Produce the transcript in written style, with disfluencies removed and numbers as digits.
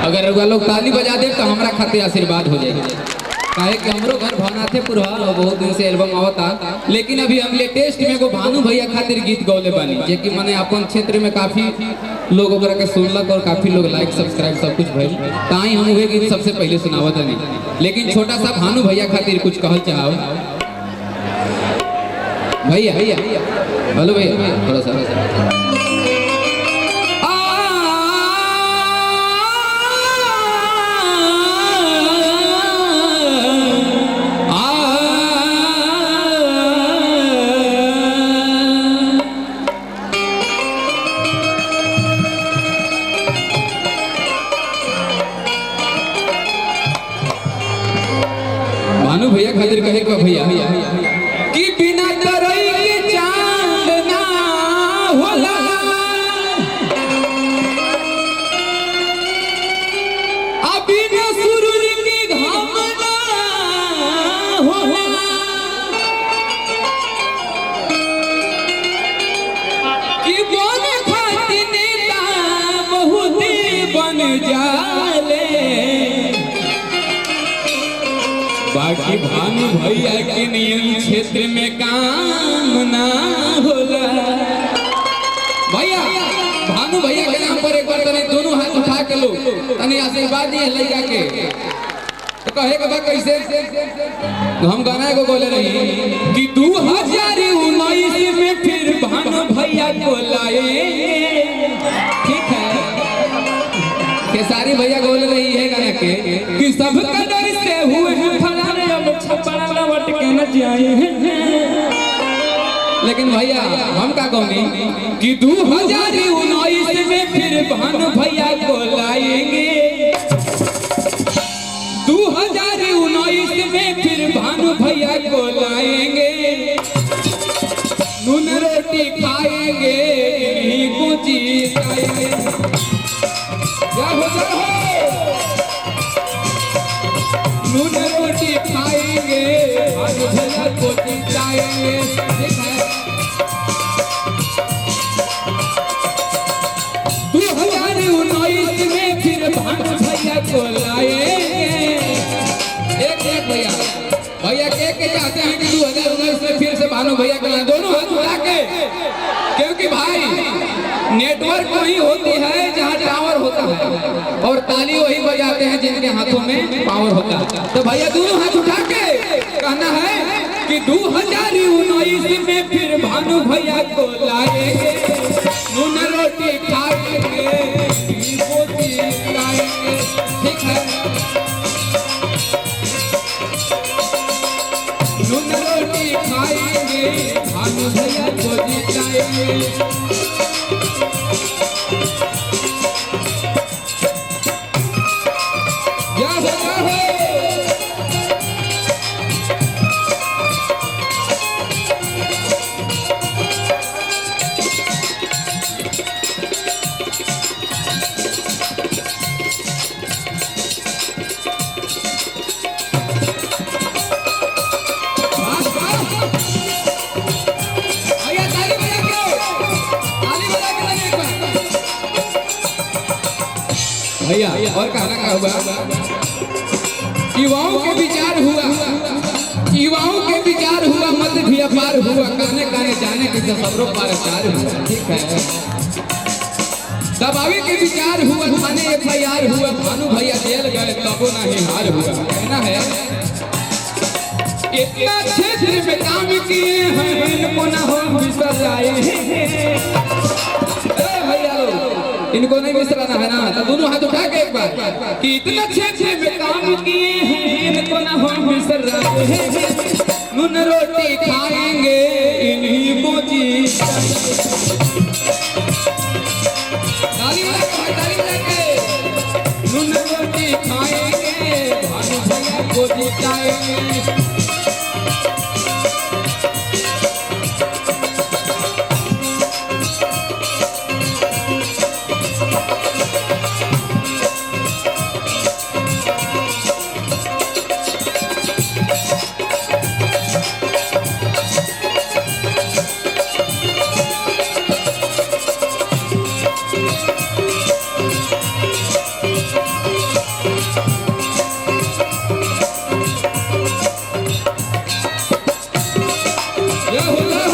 अगर रउआ लोग ताली बजा दे तो हमारा खातिर आशीर्वाद हो जाए। काहे कि हमरो घर भवनाथेपुर है और बहुत दिन से एल्बम आवता, लेकिन अभी हम लेटेस्ट में एगो भानु भैया खातिर गीत गौले बानी, जे कि माने अपन क्षेत्र में काफी लोग ओकरा के सुनलक और काफी लोग लाइक सब्सक्राइब सब कुछ भइल, ताई हम उहे गीत सबसे पहले सुनावत हनी। लेकिन छोटा सा भानु भैया खातिर कुछ कहल चाहो भैया। हेलो भैया, थोड़ा सा भानु भैया खातिर कहे का भैया कि बिना तरई के चांद ना होला, बिना सूरज के घाम ना होला, कि बन खातिर नेता बहुत बन जाले, बाकी भानु भैया के नियम क्षेत्र में काम ना होला। भैया भानु भैया के नाम पर एक बार तने दोनों हाथ उठा के लो, तने आशीर्वाद दिए लड़का के। तो कहे के बा कैसे तो हम गाना को बोले रही कि 2019 में फिर भानु भैया को लाएंगे। ठीक है, खेसारी भैया बोल रही है गाना के कि सब कदर से हुए हैं फलाने अब छपड़ा लौट के न जाए हैं। लेकिन भैया हम का कहूँगी कि 2019 में फिर भानु भैया को लाएंगे, 2019 में फिर भानु भैया को लाएंगे, नून रोटी खाएंगे, इन्हीं को जीताएंगे। नून रोटी खाएंगे, भानु भैया को जीताएंगे। 2019 में फिर भानु भैया को लाएंगे। एक भैया के चाहते हैं कि 2019 में फिर से भानु भैया को लाएं, दोनों हाथ उठा के, क्योंकि भाई नेटवर्क वही होती है जहाँ टावर होता है और ताली वही बजाते हैं जिनके हाथों में पावर होता है। तो भैया दोनों हाथ उठा के कहना है कि 2019 में फिर भानु भैया को लाएंगे, नून रोटी खाएंगे, लाएंगे। ठीक है, नून रोटी खाएंगे, भानु भैया को जिताएंगे। भैया और कहना का हुआ, युवाओं के विचार हुआ, युवाओं के विचार हुआ, मत भी अपार हुआ, कहने कहने जाने के सबरों पार चार हुआ। ठीक है, दबावे के विचार हुआ, थाने FIR हुआ, भानु भैया जेल गए तबो नहीं हार हुआ। कहना है इतना क्षेत्र में काम किए हैं, इनको ना हो बिसर जाए। इनको नहीं बिसराना है ना, तो दोनों हाथ उठा के एक बार कि इतना क्षेत्र में काम किए हैं, इनको ना हो बिसर जाए। नून रोटी खाएंगे, इन्हीं को नून रोटी खाएंगे, भानु भैया को जिताएंगे। हो